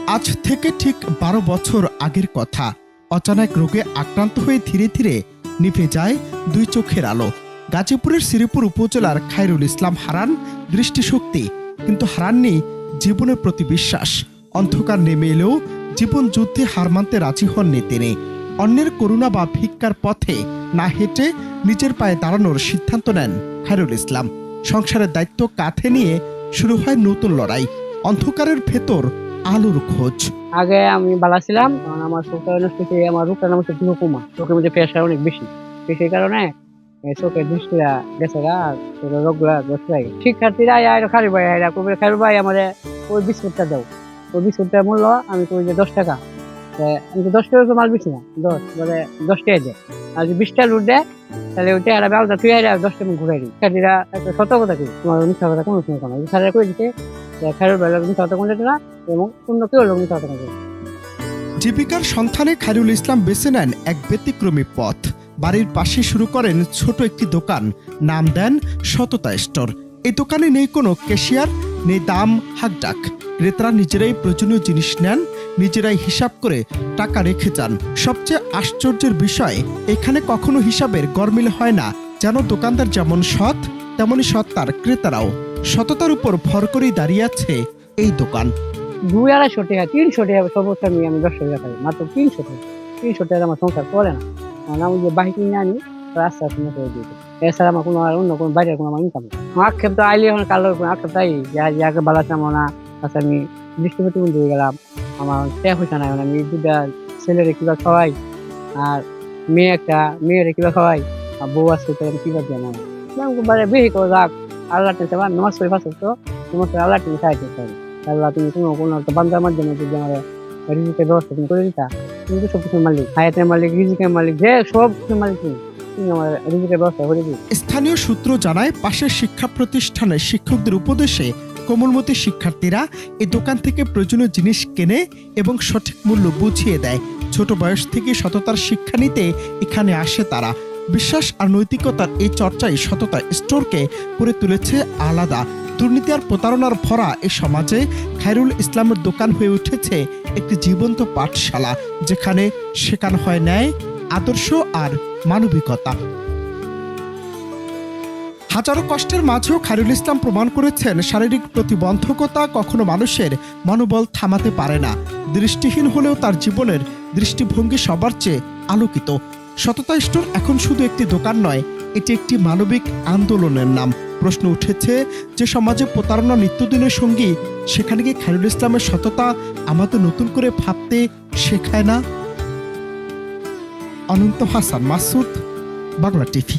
আজ থেকে ঠিক ১২ বছর আগের কথা। অচানক রোগে আক্রান্ত হয়ে ধীরে ধীরে নিভে যায় দুই চোখের আলো। গাজীপুরের শ্রীপুর উপজেলার খায়রুল ইসলাম হারান দৃষ্টিশক্তি, কিন্তু হারাননি জীবনের প্রতি বিশ্বাস। অন্ধকার নেমে এলেও জীবন যুদ্ধে হার মানতে রাজি হননি তিনি। অন্যের করুণা বা ভিক্ষার পথে না হেঁটে নিজের পায়ে দাঁড়ানোর সিদ্ধান্ত নেন খায়রুল ইসলাম। সংসারের দায়িত্ব কাঁধে নিয়ে শুরু হয় নতুন লড়াই, অন্ধকারের ভেতর আলোর খোঁজ। আগে আমি ভালো ছিলাম, কারণ আমার চোখটা নষ্ট হয়েছে, আমার রোগটার নাম হচ্ছে গ্লুকোমা। চোখের মধ্যে প্রেশার অনেক বেশি, সেই কারণে চোখের দৃষ্টিটা গেছে গা, রোগগুলা গেছে। শিক্ষার্থীরা খালি ভাই খালি ভাই আমাদের ওই বিস্কুটটা দাও, ওই বিস্কুটটার মূল্য আমি কই যে 10 টাকা। আমি তো 10 টাকা মাল বেশি না, 10 টাকা দেয়। আর যদি 20টা লুট দেয় তাহলে ওইটা আর আমি আলাদা তুই 10 টাকা ঘুরাই দিই। শিক্ষার্থীরা একটা সত কথা কই, তোমার মিথ্যা কথা কোনো সময় কোনো স্যারেরা কই দিতে খায়রুল ভাই মিথ্যা কথা কোনটা না, এবং অন্য কেউ মিথ্যা কথা কোনটা। জীবিকার সন্ধানে খায়রুল ইসলাম বেছে নেন এক ব্যতিক্রমী পথ। বাড়ির পাশে শুরু করেন ছোট একটি দোকান, নাম দেন সততা স্টোর। এই দোকানে নেই কোনো ক্যাশিয়ার, নেই দাম হাকডাক। ক্রেতারা নিজেরাই প্রয়োজনীয় জিনিস নেন, নিজেরাই হিসাব করে টাকা রেখে যান। সবচেয়ে আশ্চর্যের বিষয়, এখানে কখনো হিসাবের গরমিল হয় না। যেন দোকানদার যেমন সৎ, তেমনই সৎ তার ক্রেতারাও। সততার উপর ভর করেই দাঁড়িয়ে আছে এই দোকান। 200-250 টাকা 300 টাকা সর্বোচ্চ আমি 10 টাকা পাই, মাত্র 300 টাকা আমার সংসার করে না। কারণ আমি যে বাইক নিয়ে আনি রাস্তা শুনে করে দিই, এছাড়া আমার কোনো অন্য কোনো বাইরের কোনো আমার ইনকাম নেই। আক্ষেপ তো আইলে এখন কালো আক্ষেপ তাই যাকে বালাতাম না। আচ্ছা আমি দৃষ্টি প্রতিবন্ধী হয়ে গেলাম, আমার টাকা পয়সা নাই, আমি দুটা ছেলেরে কিবা খাওয়াই, আর মেয়েরে কিবা খাওয়াই, আর বউ আছে আমি কিবা দিয়ে না বেশি করে রাখ। আল্লাহ টেনশন নামাজ পড়ে ফাঁস তো তোমার আল্লাহ টেনশন খাইতে চাই। আল্লাহ তুমি কোনো একটা বান্দার মাধ্যমে যদি আমার রিজিকের ব্যবস্থা তুমি করে দিতা, তুমি তো সবকিছুর মালিক, হায়াতের মালিক, রিজিকের মালিক, যে সব কিছুর মালিক তুমি আমার রিজিকের ব্যবস্থা করে দিই। স্থানীয় সূত্র জানায়, পাশের শিক্ষা প্রতিষ্ঠানের শিক্ষকদের উপদেশে কোমলমতি শিক্ষার্থীরা এই দোকান থেকে প্রয়োজনীয় জিনিস কেনে এবং সঠিক মূল্য বুঝিয়ে দেয়। ছোট বয়স থেকে সততার শিক্ষা নিতে এখানে আসে তারা। বিশ্বাস আর নৈতিকতার এই চর্চাই সততা স্টোরকে করে তুলেছে আলাদা। দুর্নীতি আর প্রতারণার ভরা এই সমাজে খায়রুল ইসলামের দোকান হয়ে উঠেছে একটি জীবন্ত পাঠশালা, যেখানে শেখানো হয় ন্যায়, আদর্শ আর মানবিকতা। হাজারো কষ্টের মাঝেও খায়রুল ইসলাম প্রমাণ করেছেন, শারীরিক প্রতিবন্ধকতা কখনো মানুষের মনোবল থামাতে পারে না। দৃষ্টিহীন হলেও তার জীবনের দৃষ্টিভঙ্গি সবার চেয়ে আলোকিত। সততা স্টোর এখন শুধু একটি দোকান নয়, এটি একটি মানবিক আন্দোলনের নাম। প্রশ্ন উঠেছে, যে সমাজে প্রতারণা নিত্যদিনের সঙ্গী, সেখানে গিয়ে খায়রুল ইসলামের সততা আমাদের নতুন করে ভাবতে শেখায় না? অনন্ত হাসান মাসুদ, বাংলা টিভি।